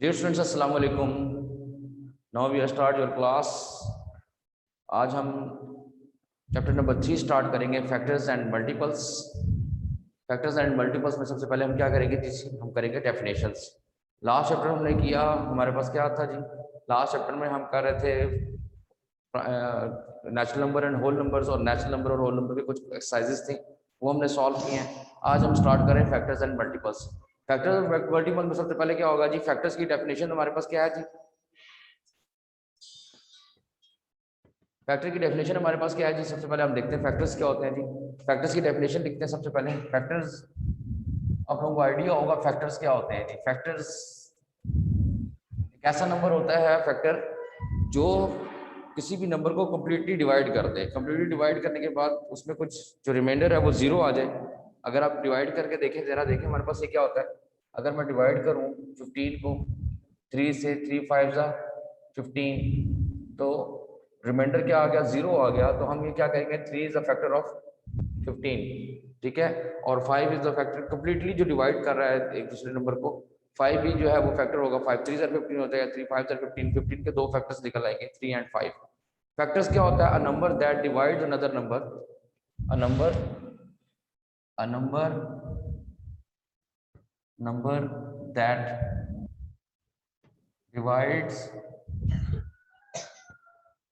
Dear students, अस्सलाम वालेकुम। Now we start your class. आज हम चैप्टर नंबर 3 स्टार्ट करेंगे, factors and multiples. Factors and multiples में सबसे पहले हम क्या करेंगे जी? हम करेंगे डेफिनेशंस। लास्ट चैप्टर हमने किया, हमारे पास क्या था जी? लास्ट चैप्टर में हम कर रहे थे natural number and whole numbers, और नेचुरल नंबर और होल नंबर के कुछ एक्सरसाइजेस थी, वो हमने सॉल्व किए हैं। आज हम स्टार्ट करें फैक्टर्स एंड मल्टीपल्स। फैक्टर्स और मल्टीपल में सबसे पहले क्या होगा जी? फैक्टर्स की डेफिनेशन हमारे पास क्या है जी? फैक्टर की डेफिनेशन हमारे पास क्या है जी? सबसे पहले हम देखते हैं फैक्टर्स क्या होते हैं जी। फैक्टर्स की डेफिनेशन लिखते हैं सबसे पहले। फैक्टर्स, अब हमको आइडिया होगा फैक्टर्स क्या होते हैं जी। फैक्टर्स एक ऐसा नंबर होता है फैक्टर जो किसी भी नंबर को कंप्लीटली डिवाइड कर दे। कंप्लीटली डिवाइड करने के बाद उसमें कुछ जो रिमाइंडर है वो जीरो आ जाए। अगर आप डिवाइड करके देखें, जरा देखें हमारे पास ये क्या होता है। अगर मैं डिवाइड करूं 15 को 3 से, 3 5 जा 15, तो रिमाइंडर क्या आ गया? जीरो आ गया। तो हम ये क्या कहेंगे? 3 इज द फैक्टर ऑफ 15, ठीक है। और 5 इज द फैक्टर कंप्लीटली जो डिवाइड कर रहा है एक दूसरे नंबर को। 5 भी जो है वो फैक्टर होगा। 5 3 ज़र 15 होता है, 3 5 ज़र 15। 15 के दो फैक्टर्स निकल आएंगे, 3 एंड 5। फैक्टर्स क्या होता है? अ number that divides another number. A number a number number that divides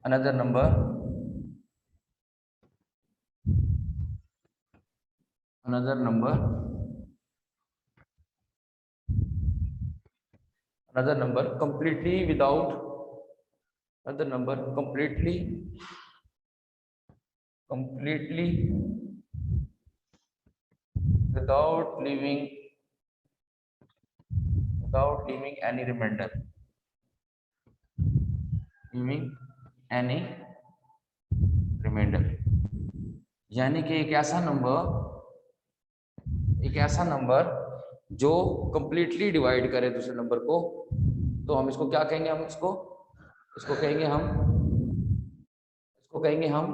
another number another number another number completely without another number completely without leaving any remainder, leaving any remainder। यानी कि एक ऐसा number जो completely divide करे दूसरे number को, तो हम इसको क्या कहेंगे? हम इसको इसको कहेंगे हम इसको कहेंगे हम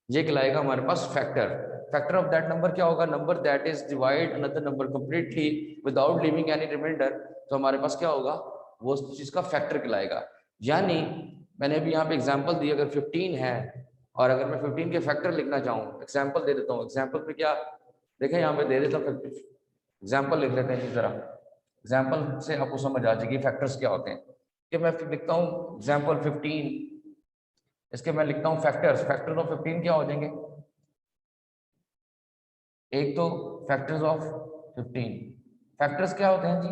ये कहलाएगा हमारे पास factor. Factor of that number क्या होगा? Number that is divide another number completely without leaving any remainder. तो हमारे पास क्या होगा? वो उस चीज का फैक्टर कहलाएगा। यानी मैंने अभी यहाँ पे एग्जांपल दी, अगर 15 है और अगर मैं 15 के फैक्टर लिखना चाहूँ, एग्जांपल दे देता हूँ। एग्जांपल पे क्या देखें, यहाँ पे दे देता हूँ, एग्जांपल लिख लेते हैं जी जरा। एग्जांपल से आपको समझ आ जाएगी फैक्टर्स क्या होते हैं। कि मैं लिखता हूँ एग्जांपल 15, इसके मैं लिखता हूँ फैक्टर्स। फैक्टर्स ऑफ 15 क्या हो जाएंगे? एक तो फैक्टर्स ऑफ 15। फैक्टर्स क्या होते हैं जी?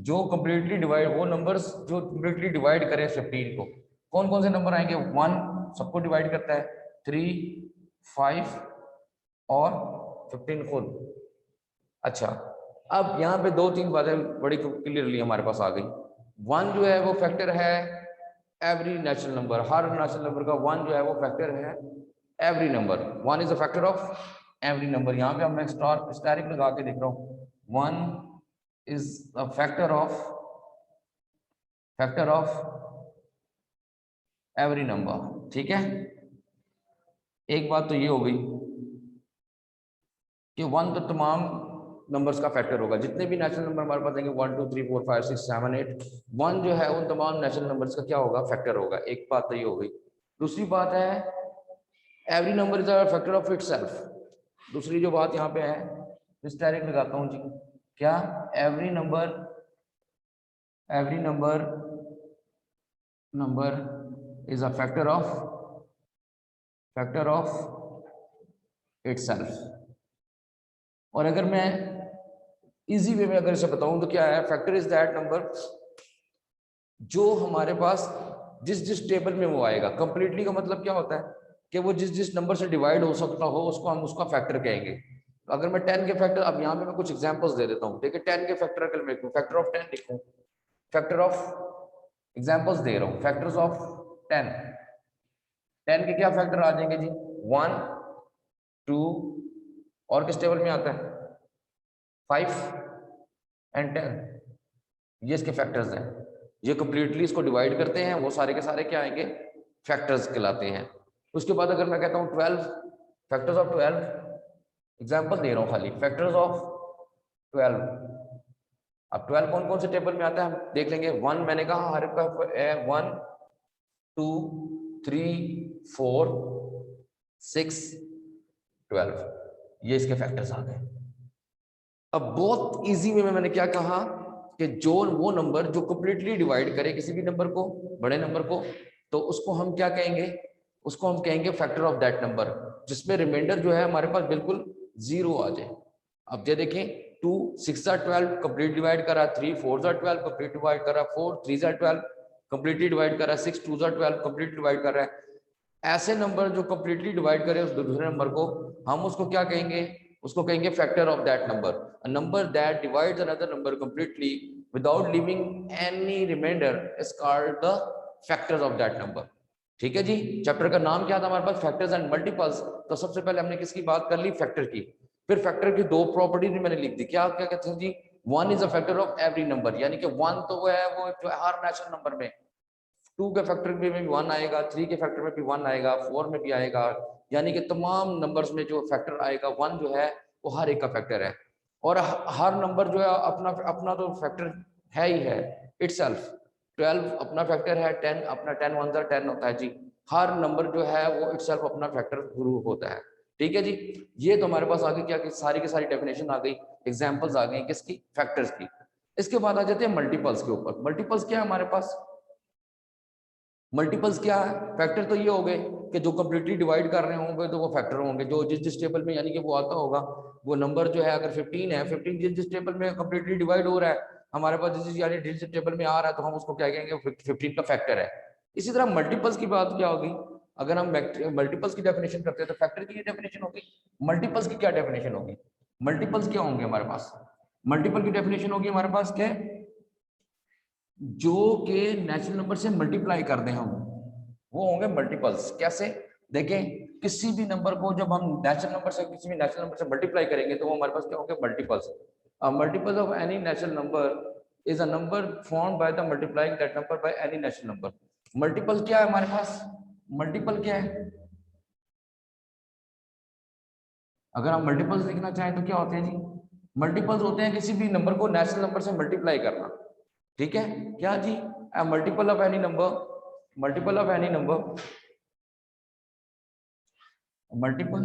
जो कंप्लीटली डिवाइड, वो नंबर्स जो कंप्लीटली डिवाइड करें 15 को। कौन कौन से नंबर आएंगे? 1 सबको डिवाइड करता है, 3 5 और 15 खुद। अच्छा, अब यहाँ पे दो तीन बातें बड़ी क्लियरली हमारे पास आ गई। 1 जो है वो फैक्टर है एवरी नेचुरल नंबर। हर नेचुरल नंबर का 1 जो है वो फैक्टर है every number. 1 is a factor of every number. यहाँ पे हमने स्टारिक लगा के देख रहा हूँ। 1 is a factor of every number, ठीक है। एक बात तो ये हो गई कि 1 तो तमाम नंबर्स का फैक्टर होगा। जितने भी नेचुरल नंबर हमारे पास आएंगे 1 2 3 4 5 6 7 8, 1 जो है उन तमाम नेचुरल नंबर्स का क्या होगा? फैक्टर होगा। एक बात तो ये हो गई। दूसरी बात है every number is a factor of itself. दूसरी जो बात यहाँ पे है, इस डायरेक्ट लगाता हूँ जी। क्या? Every number is a factor of itself. और अगर मैं इजी वे में अगर इसे बताऊं तो क्या है? फैक्टर इज दैट नंबर जो हमारे पास जिस जिस टेबल में वो आएगा। कंप्लीटली का मतलब क्या होता है? कि वो जिस जिस नंबर से डिवाइड हो सकता हो उसको हम उसका फैक्टर कहेंगे। तो अगर मैं 10 के फैक्टर, अब यहाँ पे मैं कुछ एग्जांपल्स दे देता हूँ। देखिए 10 के फैक्टर अगर मैं फैक्टर ऑफ 10 लिखूं, फैक्टर ऑफ, एग्जांपल्स दे रहा हूँ, फैक्टर्स ऑफ 10। 10 के क्या फैक्टर आ जाएंगे जी? 1 2, और किस टेबल में आता है? 5 एंड 10। ये इसके फैक्टर्स हैं। ये कंप्लीटली इसको डिवाइड करते हैं, वो सारे के सारे क्या आएंगे? फैक्टर्स कहलाते हैं। उसके बाद अगर मैं कहता हूँ 12, फैक्टर्स ऑफ 12, एग्जांपल दे रहा हूँ खाली, फैक्टर्स ऑफ 12। अब 12 कौन कौन से टेबल में आता है हम देख लेंगे। 1 मैंने कहा हर का है 1 2 3 4 6 12, ये इसके फैक्टर्स आ गए। अब बहुत इजी वे में मैंने क्या कहा कि जो वो नंबर जो कंप्लीटली डिवाइड करे किसी भी नंबर को, बड़े नंबर को, तो उसको हम क्या कहेंगे, उसको हम कहेंगे फैक्टर ऑफ दैट नंबर, जिसमें रिमाइंडर जो है हमारे पास बिल्कुल जीरो आ जाए। अब ये देखें 2 6 12 कंप्लीट डिवाइड करा, 3 4 12 कंप्लीट डिवाइड करा, 4 3 12 कंप्लीटली डिवाइड करा, 6 2 12 कंप्लीट डिवाइड कर रहा है। ऐसे नंबर जो कंप्लीटली डिवाइड करे उस दूसरे नंबर को, हम उसको क्या कहेंगे, उसको कहेंगे factor of that number. A number that divides another number completely without leaving any remainder is called the factors of that number. ठीक है जी। चैप्टर का नाम क्या था हमारे पास, फैक्टर्स एंड मल्टीपल्स। तो सबसे पहले हमने किसकी बात कर ली, फैक्टर की। फिर फैक्टर की दो प्रॉपर्टी भी मैंने लिख दी, क्या क्या कहते हैं जी, 1 is a factor of every number, यानी कि 1 तो वो है वो जो है हर नेचुरल नंबर में, 2 के फैक्टर में भी 1 आएगा, 3 के फैक्टर में भी 1 आएगा, 4 में भी आएगा, यानी कि तमाम नंबर्स में जो फैक्टर आएगा 1 जो है वो हर एक का फैक्टर है। और हर नंबर जो है अपना अपना तो फैक्टर है ही है इटसेल्फ। 12 अपना फैक्टर है, 10 अपना 10 1 10 होता है जी। हर नंबर जो है वो इटसेल्फ अपना फैक्टर गुरु होता है। ठीक है जी। ये तो हमारे पास आगे क्या कि सारी की सारी डेफिनेशन आ गई, एग्जांपल्स आ गई किसकी, फैक्टर्स की। इसके बाद आ जाते हैं मल्टीपल्स के ऊपर। मल्टीपल्स क्या है हमारे पास, मल्टीपल्स क्या है, फैक्टर तो ये हो गए कि जो कंप्लीटली डिवाइड कर रहे होंगे तो वो फैक्टर होंगे, जो जिस जिस टेबल में यानी कि वो आता होगा, वो नंबर जो है अगर 15 है, 15 जिस जिस टेबल में कंप्लीटली डिवाइड हो रहा है हमारे पास, जिस यानी जिस टेबल में आ रहा है तो हम उसको क्या कहेंगे, 15 का फैक्टर है। इसी तरह मल्टीपल्स की बात क्या होगी, अगर हम मल्टीपल्स की डेफिनेशन करते हैं तो फैक्टर की डेफिनेशन होगी, मल्टीपल्स की क्या डेफिनेशन होगी, मल्टीपल्स क्या होंगे हमारे पास, मल्टीपल की डेफिनेशन होगी हमारे पास क्या, जो के नेचुरल नंबर से मल्टीप्लाई कर दें हम, वो होंगे मल्टीपल्स। कैसे, देखें किसी भी नंबर को जब हम नेचुरल नंबर से किसी भी नेचुरल नंबर से मल्टीप्लाई करेंगे तो वो हमारे पास क्या होंगे, multiples. Multiple of any natural number is a number formed by the multiplying that number by any natural number. Multiple क्या है हमारे पास, मल्टीपल क्या है, अगर हम मल्टीपल्स लिखना चाहें तो क्या होते हैं जी, मल्टीपल्स होते हैं किसी भी नंबर को नेचुरल नंबर से मल्टीप्लाई करना। ठीक है, क्या जी, multiple of any number, multiple of any number, multiple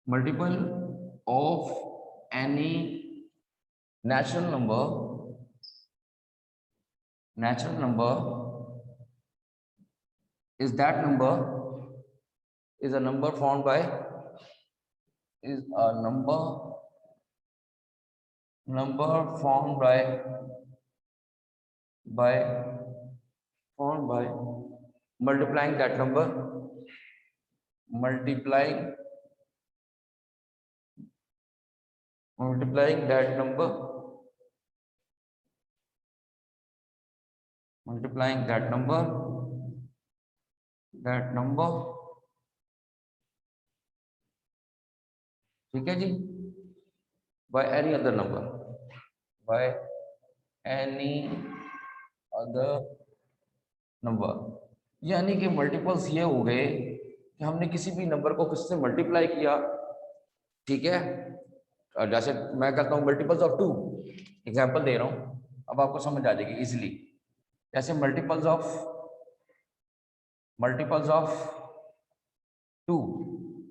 multiple of any natural number is that number is a number formed by is a number formed by formed by multiplying that number, multiplying that number, multiplying that number, ठीक है जी, by any other number, by any other number। यानी कि multiples ये हो गए कि हमने किसी भी नंबर को किससे मल्टीप्लाई किया, ठीक है। जैसे मैं कहता हूँ मल्टीपल्स ऑफ 2, एग्जांपल दे रहा हूँ, अब आपको समझ आ जाएगी इजीली। जैसे मल्टीपल्स ऑफ 2,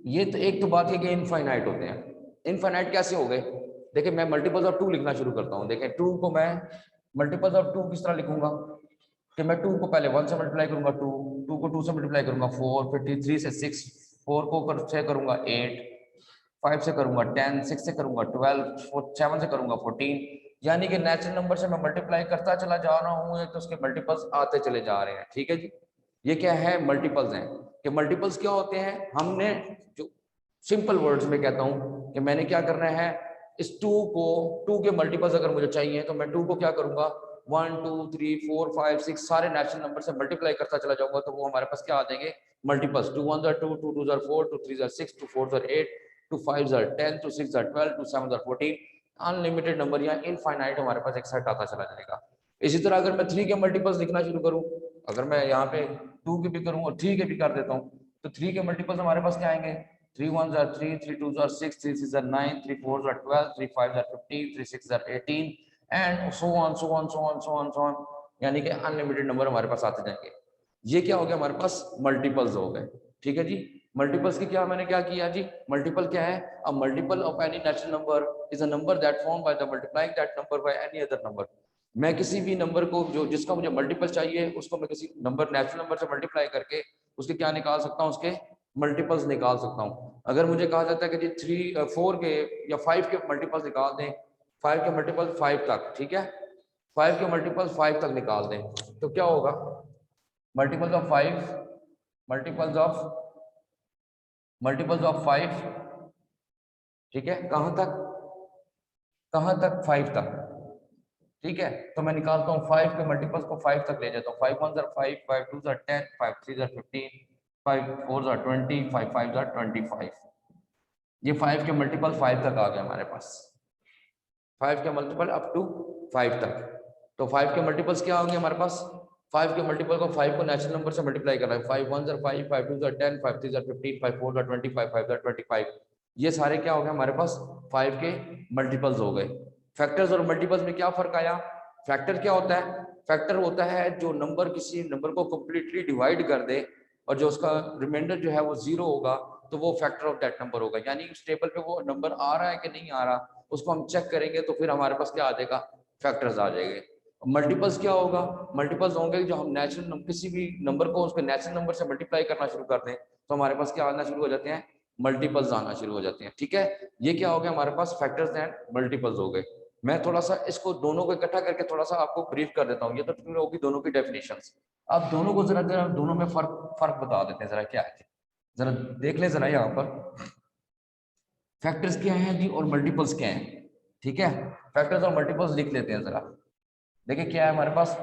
ये तो एक तो बात है कि इनफाइनाइट होते हैं। इनफाइनाइट कैसे हो गए, देखिए मैं मल्टीपल्स ऑफ 2 लिखना शुरू करता हूँ। देखें 2 को मैं मल्टीपल्स ऑफ 2 किस तरह लिखूंगा कि मैं 2 को पहले 1 से मल्टीप्लाई करूंगा, 2 को 2 से मल्टीप्लाई करूंगा 4, फिर 3 से 6, 4 को से करूंगा 8, 5 से करूंगा 10, 6 से करूंगा 12, 7 से करूंगा 14। यानी कि नेचुरल नंबर से मैं मल्टीप्लाई करता चला जा रहा हूँ तो उसके मल्टीपल्स आते चले जा रहे हैं। ठीक है जी, ये क्या है, मल्टीपल्स हैं। कि मल्टीपल्स क्या होते हैं, हमने जो सिंपल वर्ड्स में कहता हूँ कि मैंने क्या करना है, इस 2 के मल्टीपल्स अगर मुझे चाहिए तो मैं 2 को क्या करूंगा, 1 2 3 4 5 6 सारे नेचुरल नंबर से मल्टीप्लाई करता चला जाऊंगा तो वो हमारे पास क्या आ जाएंगे, मल्टीपल्स। 2 1 2, 2 2 4, 2 3 6, 2 4 8, 2 5 10, 2 6 12, 2 7 14। अनलिमिटेड नंबर या इनफाइनाइट हमारे पास एक सेट आता चला जाएगा। इसी तरह अगर मैं 3 के मल्टीपल्स लिखना शुरू करूं, अगर मैं यहाँ पे 2 के भी करूं और 3 के भी कर देता हूं तो 3 के मल्टीपल्स हमारे पास क्या आएंगे, 3 1s are 3, 3 2s are 6, 3 6s are 9, 3 4s are 12, 3 5s are 15, 3 6s are 18 and so on so on so on so on so on, यानी कि अनलिमिटेड नंबर हमारे पास आते जाएंगे। ये क्या हो गया हमारे पास मल्टीपल्स हो गए। ठीक है जी, मल्टीपल्स की क्या मैंने क्या किया जी, मल्टीपल क्या है, a multiple of any natural number is a number that form by the multiplying that number by any other number. मैं किसी भी नंबर को जो जिसका मुझे मल्टीपल चाहिए उसको मैं किसी नंबर नेचुरल नंबर से मल्टीप्लाई करके उसके क्या निकाल सकता हूँ, उसके मल्टीपल्स निकाल सकता हूँ। अगर मुझे कहा जाता है कि जी 4 के या 5 के मल्टीपल्स निकाल दें, 5 के मल्टीपल 5 तक, ठीक है, 5 के मल्टीपल 5 तक निकाल दें, तो क्या होगा, मल्टीपल्स ऑफ 5, मल्टीपल्स ऑफ 5, ठीक है, कहां तक 5 तक, ठीक है, तो मैं निकालता हूँ 5 के मल्टीपल्स को 5 तक ले जाता हूँ। 5 1s are 5, 5 2s are 10, 5 3s are 15, 5 4s are 20, 5 5s are 25। ये 5 के मल्टीपल 5 तक आ गया हमारे पास, 5 के मल्टीपल अप टू 5 तक। तो 5 के मल्टीपल्स क्या होंगे हमारे पास, 5 के मल्टीपल को 5 को नेचुरल नंबर से मल्टीप्लाई करना है। 5 1s are 5, 5 2s are 10, 5 3s are 15, 5 4s are 20, 5 5s are 25। ये सारे क्या हो गए हमारे पास 5 के मल्टीपल्स हो गए। फैक्टर्स और मल्टीपल्स में क्या फर्क आया, फैक्टर क्या होता है, फैक्टर होता है जो नंबर किसी नंबर को कंप्लीटली डिवाइड कर दे और जो उसका रिमाइंडर जो है वो 0 होगा, तो वो फैक्टर ऑफ दैट नंबर होगा। यानी उस टेबल पे वो नंबर आ रहा है कि नहीं आ रहा, उसको हम चेक करेंगे तो फिर हमारे पास क्या आ जाएगा, फैक्टर्स आ जाएंगे। मल्टीपल्स क्या होगा, मल्टीपल्स होंगे जो हम नेचुरल किसी भी नंबर को उसके नेचुरल नंबर से मल्टीप्लाई करना शुरू करते हैं तो हमारे पास क्या आना शुरू हो जाते हैं, मल्टीपल्स आना शुरू हो जाते हैं। ठीक है, ये क्या हो गया हमारे पास फैक्टर्स एंड मल्टीपल्स हो गए। मैं थोड़ा सा इसको दोनों को इकट्ठा करके थोड़ा सा आपको ब्रीफ कर देता हूँ। ये तो होगी दोनों की डेफिनेशंस। अब दोनों को जरा जरा दोनों में फर्क बता देते हैं जरा क्या है, जरा देख ले जरा यहाँ पर फैक्टर्स क्या हैं जी और मल्टीपल्स क्या हैं। ठीक है, फैक्टर्स और मल्टीपल्स लिख लेते हैं जरा। देखिए क्या है हमारे पास,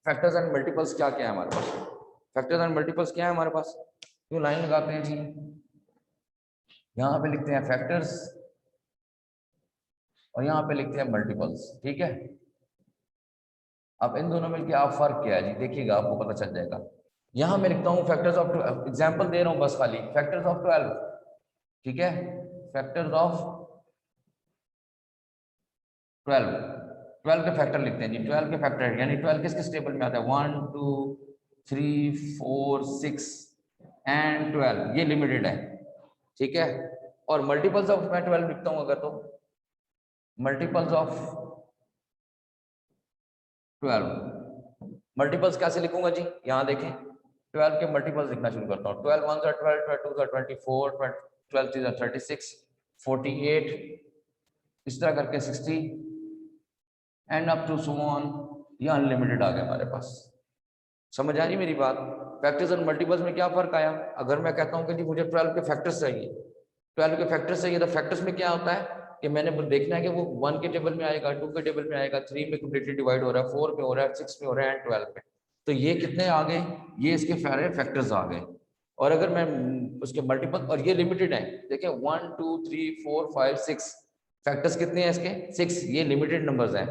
फैक्टर्स एंड मल्टीपल्स क्या क्या है हमारे पास, फैक्टर्स एंड मल्टीपल्स क्या है हमारे पास, क्यों लाइन लगाते हैं जी, यहाँ पे लिखते हैं फैक्टर्स और यहाँ पे लिखते हैं मल्टीपल्स। ठीक है, अब इन दोनों में क्या फर्क क्या है जी, देखिएगा आपको पता चल जाएगा। यहाँ मैं लिखता हूँ फैक्टर्स ऑफ, एग्जाम्पल दे रहा हूँ बस खाली, फैक्टर्स ऑफ 12। ठीक है, फैक्टर्स ऑफ 12, 12 के फैक्टर लिखते हैं जी। 12 के फैक्टर यानी 12 किस किस टेबल में आता है, 1 2 3 4 6 एंड 12, ये लिमिटेड है। ठीक है, और मल्टीपल्स ऑफ मैं 12 लिखता हूँ अगर, तो मल्टीपल्स ऑफ 12, मल्टीपल्स कैसे लिखूंगा जी, यहाँ देखें 12 के मल्टीपल्स लिखना शुरू करता हूँ। 12 1s are 12, 12 2s are 24, 12 3s are 36, 48, इस तरह करके 60 and up to so on, ये अनलिमिटेड आ गया हमारे पास। समझ आ रही मेरी बात। फैक्टर्स और मल्टीपल्स में क्या फर्क आया, अगर मैं कहता हूँ कि जी मुझे 12 के फैक्टर्स चाहिए, 12 के फैक्टर्स चाहिए, तो फैक्टर्स में क्या होता है कि मैंने देखना है कि वो 1 के टेबल में आएगा, 2 के टेबल में आएगा, 3 में कंप्लीटली डिवाइड हो रहा है, 4 में हो रहा है, 6 में हो रहा है एंड 12 में। तो ये कितने आ गए, ये इसके सारे फैक्टर्स आ गए। और अगर मैं उसके मल्टीपल, और ये लिमिटेड है, देखें 1 2 3 4 5 6 फैक्टर्स कितने हैं इसके, 6, ये लिमिटेड नंबर्स हैं।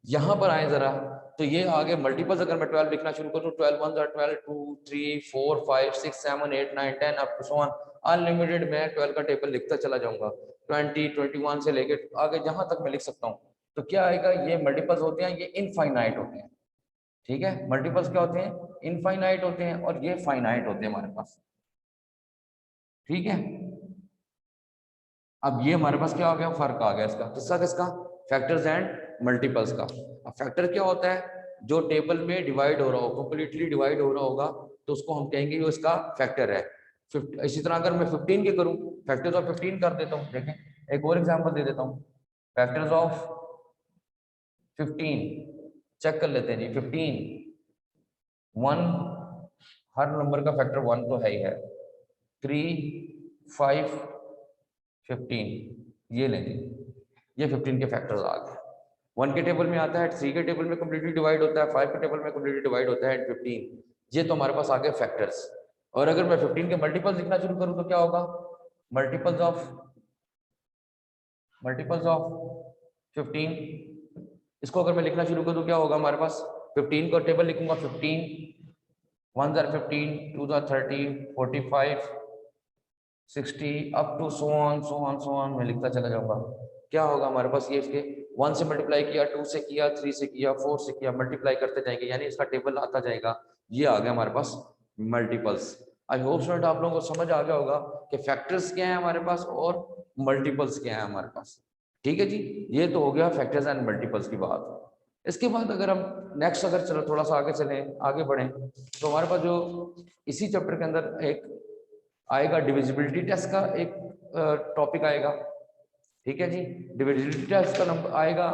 यहाँ पर आए जरा, तो ये आगे मल्टीपल्स अगर मैं 12 लिखना शुरू करूँ, 12 1s are 12, 2 3 4 5 6 7 8 9 10 up to so on, unlimited मैं 12 का टेबल लिखता चला जाऊंगा, 20 21 से लेके आगे जहां तक मैं लिख सकता हूँ। तो क्या आएगा, ये मल्टीपल्स होते हैं, ये इनफाइनाइट होते हैं। ठीक है, मल्टीपल्स क्या होते हैं, इनफाइनाइट होते हैं, और ये फाइनाइट होते हैं हमारे पास। ठीक है, अब ये हमारे पास क्या हो गया, फर्क आ गया इसका, किसका किसका, फैक्टर्स एंड मल्टीपल्स का। अब फैक्टर क्या होता है, जो टेबल में डिवाइड हो रहा हो, कंप्लीटली डिवाइड हो रहा होगा, तो उसको हम कहेंगे वो इसका फैक्टर है। इसी तरह अगर मैं 15 के करूं, फैक्टर्स ऑफ 15 कर देता हूं, देखें एक और एग्जांपल दे देता हूं, फैक्टर्स ऑफ 15 चेक कर लेते हैं जी। 15 1, हर नंबर का फैक्टर 1 तो है ही है, 3 5 15, ये लें जी, ये 15 के फैक्टर्स आ गए। 1 के टेबल में आता है, 3 के टेबल में कम्प्लीटली डिवाइड होता है, 5 के टेबल में कम्प्लीटली डिवाइड होता है, एंड 15, ये तो हमारे पास आ गए फैक्टर्स। और अगर मैं 15 के मल्टीपल्स लिखना शुरू करूं तो क्या होगा, मल्टीपल्स ऑफ 15, इसको अगर मैं लिखना शुरू करूं तो क्या होगा हमारे पास, 15 को टेबल लिखूंगा, 15 1s are 15, 2s are 30, 45 60 up to so on मैं लिखता चला जाऊंगा। क्या होगा हमारे पास, ये इसके 1 से मल्टीप्लाई किया, 2 से किया, 3 से किया, 4 से किया, मल्टीप्लाई करते जाएंगे, यानी इसका टेबल आता जाएगा। ये आ गया हमारे पास मल्टीपल्स। आई होप स्टूडेंट आप लोगों को समझ आ गया होगा कि फैक्टर्स क्या है हमारे पास और मल्टीपल्स क्या है हमारे पास। ठीक है जी, ये तो हो गया फैक्टर्स एंड मल्टीपल्स की बात। इसके बाद अगर हम नेक्स्ट अगर चलो थोड़ा सा आगे चलें, आगे बढ़ें, तो हमारे पास जो इसी चैप्टर के अंदर एक आएगा डिविजिबिलिटी टेस्ट का एक टॉपिक आएगा। ठीक है जी, डिविजिबिलिटी टेस्ट का नंबर आएगा,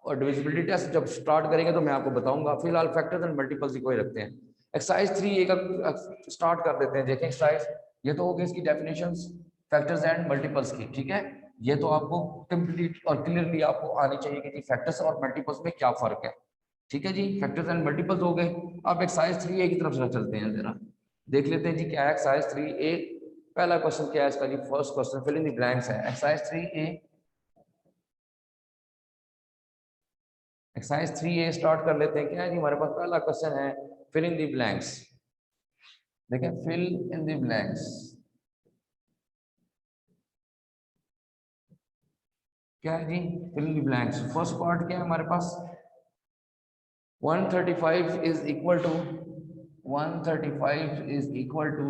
और डिविजिबिलिटी टेस्ट जब स्टार्ट करेंगे तो मैं आपको बताऊंगा। फिलहाल फैक्टर्स एंड मल्टीपल्स को ही रखते हैं। एक्सरसाइज 3A का स्टार्ट कर देते हैं। देखें एक्सरसाइज, ये तो हो गई इसकी डेफिनेशंस फैक्टर्स एंड मल्टीपल्स की। ठीक है, ये तो आपको कंप्लीट और क्लियरली आपको आनी चाहिए कि जी फैक्टर्स और मल्टीपल्स में क्या फर्क है। ठीक है जी, फैक्टर्स एंड मल्टीपल्स हो गए। अब एक्सरसाइज 3A की तरफ से चलते हैं, जरा देख लेते हैं जी क्या है एक्सरसाइज 3A। पहला क्वेश्चन क्या है इसका जी, first question fill in the blanks है। Exercise 3A, exercise 3A start कर लेते हैं। क्या है जी हमारे पास पहला क्वेश्चन है, फिल इन द ब्लैंक्स। देखें फिल इन द ब्लैंक्स, क्या है जी, fill in the blanks. First part क्या है हमारे पास, 135 is equal to 135 is equal to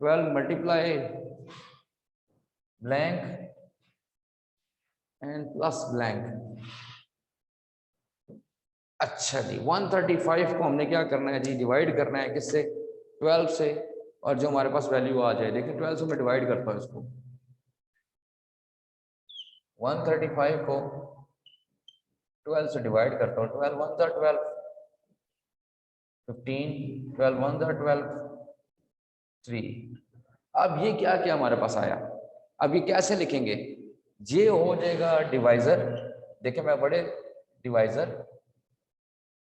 12 multiply blank and plus blank. अच्छा जी, 135 को हमने क्या करना है जी, डिवाइड करना है किससे, 12 से, और जो हमारे पास वैल्यू आ जाए। देखिए 12 से मैं डिवाइड करता हूँ इसको, 135 को 12 से डिवाइड करता हूँ। 12 1 12, 15, 12 1 12, 3। अब ये क्या क्या हमारे पास आया, अब ये कैसे लिखेंगे, ये हो जाएगा डिवाइजर। देखिए मैं बड़े डिवाइजर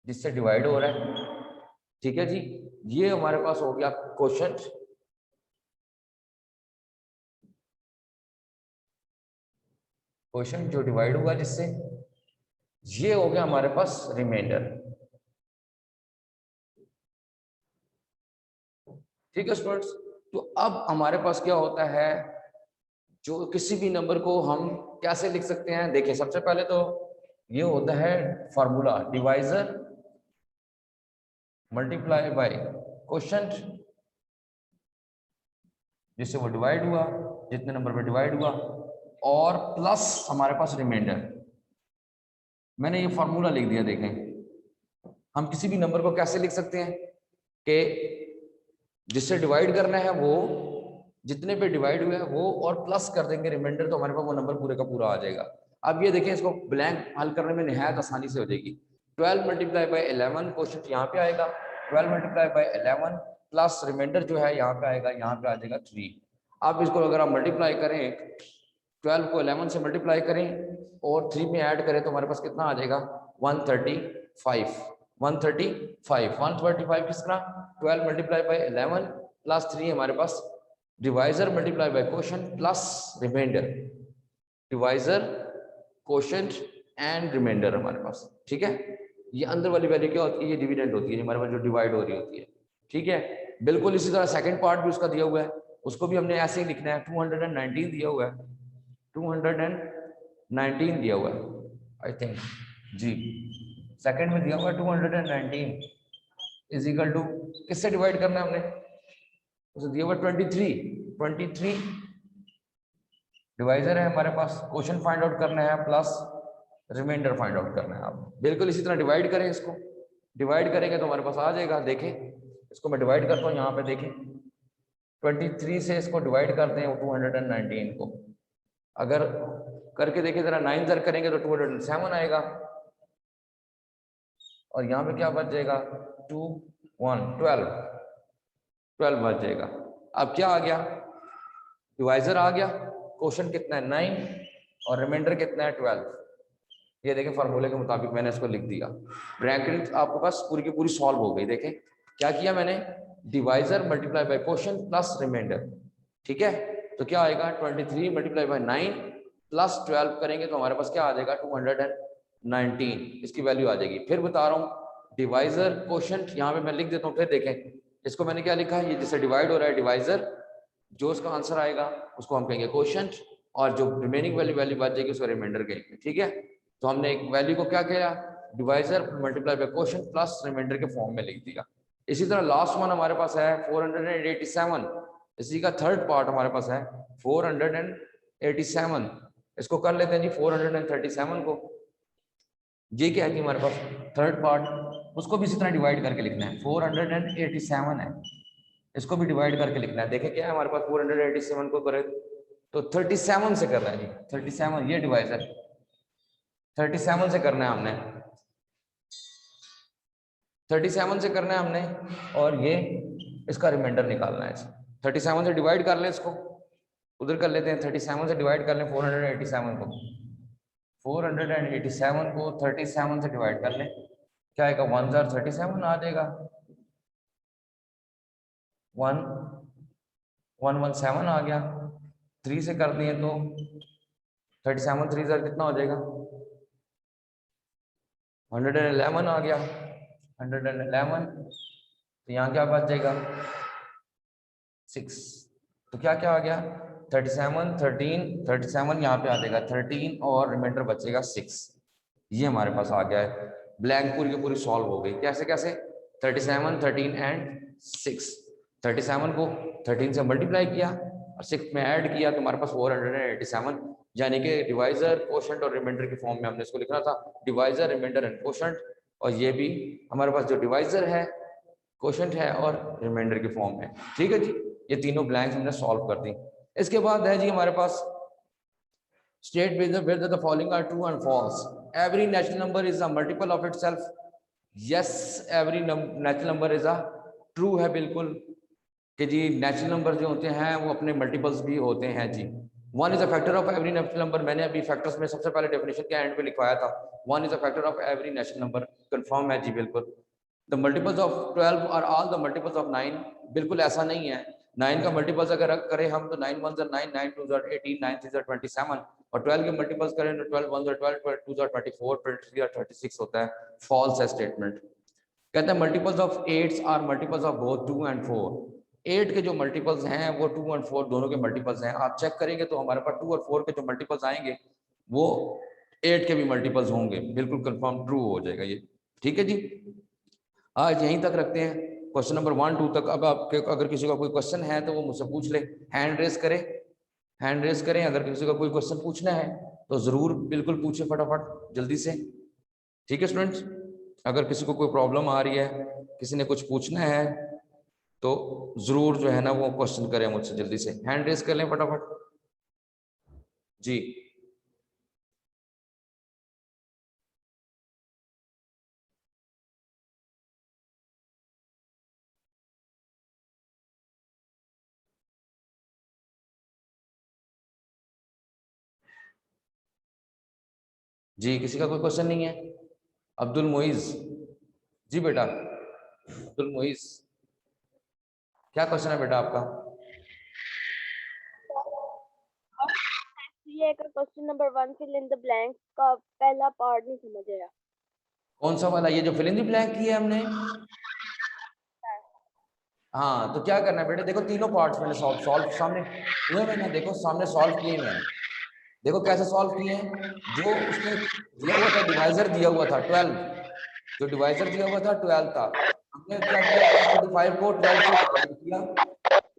जिससे डिवाइड हो रहा है। ठीक है जी, ये हमारे पास हो गया क्वोशंट, क्वोशंट जो डिवाइड हुआ जिससे। ये हो गया हमारे पास रिमाइंडर। ठीक है स्टूडेंट्स, तो अब हमारे पास क्या होता है, जो किसी भी नंबर को हम कैसे लिख सकते हैं। देखिए सबसे पहले तो ये होता है formula, divisor multiply by quotient, जिससे वो डिवाइड हुआ, जितने नंबर पे डिवाइड हुआ, और प्लस हमारे पास रिमाइंडर। मैंने ये फॉर्मूला लिख दिया। देखें हम किसी भी नंबर को कैसे लिख सकते हैं कि जिससे डिवाइड करना है वो, जितने पे डिवाइड हुए हैं वो, और प्लस कर देंगे रिमाइंडर, तो हमारे पास वो नंबर पूरे का पूरा आ जाएगा। अब ये देखें, इसको ब्लैंक हल करने में निहायत आसानी से हो जाएगी। 12 मल्टीप्लाई बाय 11 क्वेश्चन यहाँ पे आएगा, 12 मल्टीप्लाई बाय 11 प्लस रिमाइंडर जो है यहाँ पे आएगा, यहाँ पे आ जाएगा 3। अब इसको अगर आप मल्टीप्लाई करें, 12 को 11 से मल्टीप्लाई करें और 3 में ऐड करें, तो हमारे पास कितना आ जाएगा, 135। 135 किस तरह, 12 मल्टीप्लाई बाय 11 प्लस 3 हमारे पास divisor multiply by quotient plus remainder, divisor quotient and remainder हमारे पास। ठीक है, ये अंदर वाली वैल्यू क्या होती है, ये डिविडेंड होती है हमारे पास जो डिवाइड हो रही होती है। ठीक है, बिल्कुल इसी तरह सेकंड पार्ट भी उसका दिया हुआ है, उसको भी हमने ऐसे ही लिखना है। 219 दिया हुआ है, 219 दिया हुआ है आई थिंक जी, सेकंड में दिया हुआ है 219 इज इक्वल टू, किससे डिवाइड करना है हमने, उसे दिया हुआ 23 डिवाइजर है हमारे पास, क्वोशंट फाइंड आउट करना है प्लस रिमाइंडर फाइंड आउट करना है। आप बिल्कुल इसी तरह डिवाइड करें, इसको डिवाइड करेंगे तो हमारे पास आ जाएगा। देखें इसको मैं डिवाइड करता हूँ यहाँ पे, देखें 23 से इसको डिवाइड करते हैं 219 को, अगर करके देखें जरा 9 जर करेंगे तो 207 आएगा, और यहाँ पे क्या बच जाएगा, 12 बच जाएगा। अब क्या आ गया, डिवाइजर आ गया, क्वोशंट कितना है 9 और रिमाइंडर कितना है 12। ये देखें फार्मूले के मुताबिक मैंने इसको लिख दिया, ब्रैकेट आपके पास पूरी की पूरी सॉल्व हो गई। देखें क्या किया मैंने, divisor multiply by quotient plus remainder. ठीक है, तो क्या आएगा, 23 मल्टीप्लाई बाय 9 प्लस 12 करेंगे तो हमारे पास क्या आ जाएगा, 219 इसकी वैल्यू आ जाएगी। फिर बता रहा हूँ, डिवाइजर क्वोशंट यहाँ पे मैं लिख देता हूँ, फिर देखें इसको मैंने क्या लिखा है, ये जिससे डिवाइड हो रहा है डिवाइजर, जो उसका आंसर आएगा उसको हम कहेंगे क्वोशंट, और जो रिमेनिंग वैल्यू बच जाएगी उसको रिमाइंडर कहेंगे। ठीक है, तो हमने एक वैल्यू को क्या किया, divisor multiply by quotient plus remainder के फॉर्म में लिख दिया। इसी तरह लास्ट वन हमारे पास है 487, इसी का थर्ड पार्ट हमारे पास है 487। इसको कर लेते हैं जी 437 को, ये क्या है कि हमारे पास थर्ड पार्ट, उसको भी इसी तरह डिवाइड करके लिखना है। 487 है, इसको भी डिवाइड करके लिखना है। देखें क्या है हमारे पास, 487 को करें तो 37 से करना है जी, 37 ये डिवाइजर 37 से करना है हमने, 37 से करना है हमने, और ये इसका रिमाइंडर निकालना है। 37 से डिवाइड कर लें, इसको उधर कर लेते हैं, 37 से डिवाइड कर लें 487 को, 487 को 37 से डिवाइड कर लें, क्या आएगा 1037 आ जाएगा, 1117 आ गया। 3 से कर दिए तो 37 3 कितना हो जाएगा, 111 आ गया, 111। तो यहाँ क्या बच जाएगा 6, तो क्या क्या आ गया 37 13, 37 यहाँ पे आ जाएगा 13 और रिमाइंडर बचेगा 6। ये हमारे पास आ गया है, ब्लैंक पूरी की पूरी सॉल्व हो गई। कैसे कैसे, 37 13 एंड 6, 37 को 13 से मल्टीप्लाई किया और 6 में ऐड किया तो हमारे पास 487, यानी कि डिवाइजर क्वोशंट और रिमाइंडर के फॉर्म में हमने इसको लिखना था, डिवाइजर रिमाइंडर एंड क्वोशंट। और ये भी हमारे पास जो डिवाइजर है, क्वोशंट है और रिमाइंडर के फॉर्म में। ठीक है जी, ये तीनों ब्लैंक्स हमने सॉल्व कर दी। इसके बाद है जी हमारे पास state whether the following are true and false. Every natural number is a multiple of itself. Yes, every natural number is a true है बिल्कुल, कि जी नेचुरल नंबर जो होते हैं वो अपने मल्टीपल्स भी होते हैं जी। One is a factor of every natural number, मैंने अभी फैक्टर्स में सबसे पहले डेफिनेशन के एंड में लिखवाया था, one is a factor of every natural number, confirm है जी बिल्कुल। द मल्टीपल्स ऑफ 12 और ऑल द मल्टीपल्स ऑफ 9, बिल्कुल ऐसा नहीं है। 9 का मल्टीपल्स अगर करें हम तो 9 1 9, 9 2 18, 9 3 27, और 12 के मल्टीपल्स करें तो 12 1 12, 12 2 24, 23 36 होता है। फॉल्स है स्टेटमेंट। कहते हैं multiples of 8 are multiples of both 2 and 4। 8 के जो मल्टीपल्स हैं वो 2 और 4 दोनों के मल्टीपल्स हैं। आप चेक करेंगे तो हमारे पास 2 और 4 के जो मल्टीपल्स आएंगे वो 8 के भी मल्टीपल्स होंगे, बिल्कुल कंफर्म ट्रू हो जाएगा ये। ठीक है जी, आज यहीं तक रखते हैं, क्वेश्चन नंबर 1 2 तक। अब आपके अगर किसी का कोई क्वेश्चन है तो वो मुझसे पूछ ले, हैंड रेस करें, हैंड रेस करें। अगर किसी का कोई क्वेश्चन पूछना है तो जरूर बिल्कुल पूछे फटाफट जल्दी से। ठीक है स्टूडेंट्स, अगर किसी को कोई प्रॉब्लम आ रही है, किसी ने कुछ पूछना है तो जरूर जो है ना वो क्वेश्चन करें मुझसे जल्दी से, हैंड रेस कर लें फटाफट जी। जी किसी का कोई क्वेश्चन नहीं है? अब्दुल मोइज, जी बेटा अब्दुल मोइज, क्या क्वेश्चन है बेटा आपका? ये question number 1 fill in the blanks का पहला पार्ट नहीं समझ आया। कौन सा वाला, ये जो फिल इन द ब्लैंक किया हमने? हाँ तो क्या करना है बेटे, देखो तीनों पार्ट्स मैंने सॉल्व सामने हुए मैंने, देखो सामने सॉल्व किए मैं, देखो कैसे सॉल्व किए हैं। जो उसने दिया हुआ था डिवाइजर दिया हुआ था 12, जो डिवाइजर दिया हुआ था 12 था, हमने क्या किया 135 को 12 से डिवाइड किया,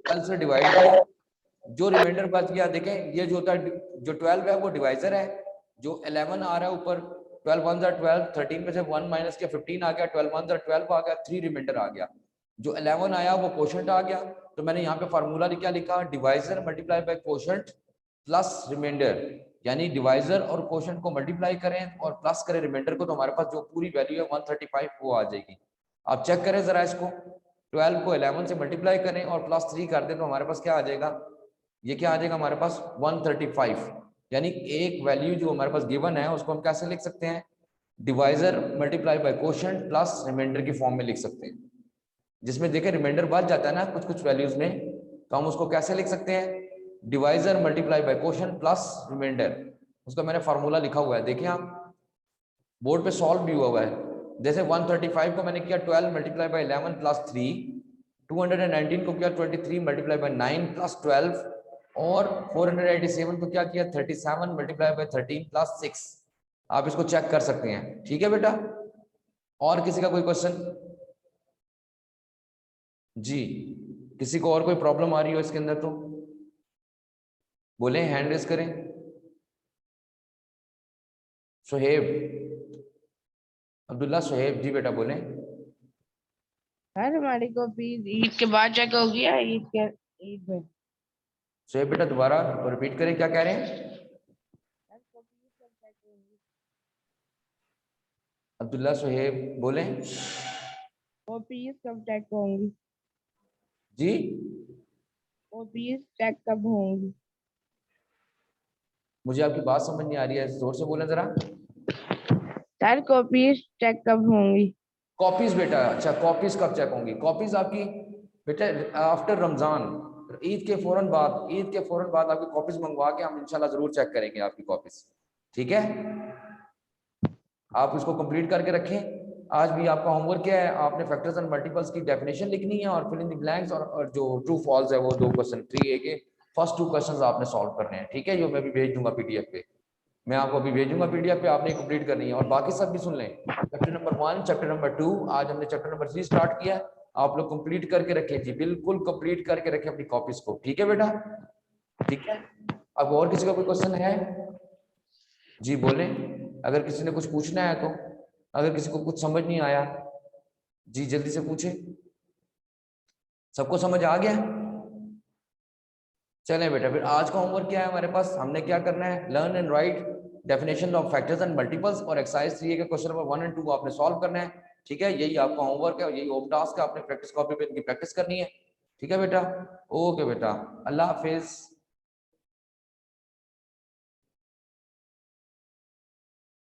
12 से डिवाइड किया, जो रिमाइंडर बच गया देखें, ये जो होता है जो 12 है वो डिवाइजर है, जो 11 आ रहा है ऊपर 12 1 12, 13 में से 1 माइनस किया 15 आ गया, 12 1 12 आ गया, 3 रिमाइंडर आ गया, जो 11 आया वो क्वोशंट आ गया। तो मैंने यहाँ पे फार्मूला क्या लिखा, divisor multiply by quotient plus remainder, यानी डिवाइजर और क्वोशंट को मल्टीप्लाई करें और प्लस करें रिमाइंडर को, तो हमारे पास जो पूरी वैल्यू है 135 वो आ जाएगी। आप चेक करें जरा इसको, 12 को 11 से मल्टीप्लाई करें और प्लस 3 कर दें तो हमारे पास क्या आ जाएगा, ये क्या आ जाएगा हमारे पास 135, यानी एक वैल्यू जो हमारे पास गिवन है उसको हम कैसे लिख सकते हैं, divisor multiply by quotient plus remainder की फॉर्म में लिख सकते हैं, जिसमें देखें रिमाइंडर बच जाता है ना कुछ कुछ वैल्यूज में, तो हम उसको कैसे लिख सकते हैं, divisor multiply by quotient plus remainder. उसका मैंने फार्मूला लिखा हुआ है, देखिए आप बोर्ड पे सॉल्व भी हुआ है। जैसे 135 को मैंने किया 12 मल्टीप्लाई बाय 11 प्लस 3, 219 को क्या 23 मल्टीप्लाई बाय 9 प्लस 12 और 487 को क्या किया 37 मल्टीप्लाई बाय 13 प्लस 6। आप इसको चेक कर सकते हैं, ठीक है बेटा। और किसी का कोई क्वेश्चन? जी, किसी को और कोई प्रॉब्लम आ रही हो इसके अंदर तो बोले, हैंड रेस करें। सुहेब, अब्दुल्ला सुहेब जी बेटा बोले। सर हमारी कॉपी ईद के बाद चेक होगी या ईद में? सुहेब बेटा दोबारा रिपीट करें, क्या कह रहे हैं? अब्दुल्ला सुहेब बोले। कॉपीज कब चेक होंगी? जी, कॉपीज चेक कब होंगी? मुझे आपकी बात समझ नहीं आ रही है, जोर से बोलें जरा। सर कॉपीज चेक कब होंगी? कॉपीज बेटा, अच्छा कॉपीज कब चेक होंगी? कॉपीज आपकी बेटा आफ्टर रमजान, ईद के फौरन बाद आपकी कॉपीज मंगवा के हम इंशाल्लाह जरूर चेक करेंगे आपकी कॉपीज, ठीक है। आप इसको कंप्लीट करके रखें। आज भी आपका होमवर्क क्या है, आपने फैक्टर्स एंड मल्टीपल्स की डेफिनेशन लिखनी है और फिल इन द ब्लैंक्स और जो ट्रू फॉल्स है वो 2 क्वेश्चन 3A के फर्स्ट 2 क्वेश्चंस आपने सॉल्व करने हैं, ठीक है। जो मैं भी भेज दूंगा पीडीएफ पे, मैं आपको अभी भेजूंगा पीडीएफ पे, आपने कंप्लीट करनी है। और बाकी सब भी सुन लें, चैप्टर नंबर 1, चैप्टर नंबर 2, आज हमने चैप्टर नंबर 3 स्टार्ट किया। आप लोग कंप्लीट करके रखें जी, बिल्कुल कंप्लीट करके रखें अपनी कॉपीज को, ठीक है बेटा, ठीक है। अब और किसी का कोई क्वेश्चन है? जी बोलें, अगर किसी ने कुछ पूछना है तो, अगर किसी को कुछ समझ नहीं आया जी जल्दी से पूछे। सबको समझ आ गया? चलें बेटा, फिर आज का होमवर्क क्या है हमारे पास, हमने क्या करना है, learn and right definition of factors and multiples और एक्सरसाइज 3 के क्वेश्चन नंबर 1 और 2 आपने सॉल्व करना है, ठीक है। यही आपका होमवर्क है और यही होम टास्क है, आपने प्रैक्टिस कॉपी पे इनकी प्रैक्टिस करनी है, ठीक है बेटा। ओके बेटा, अल्लाह हाफिज।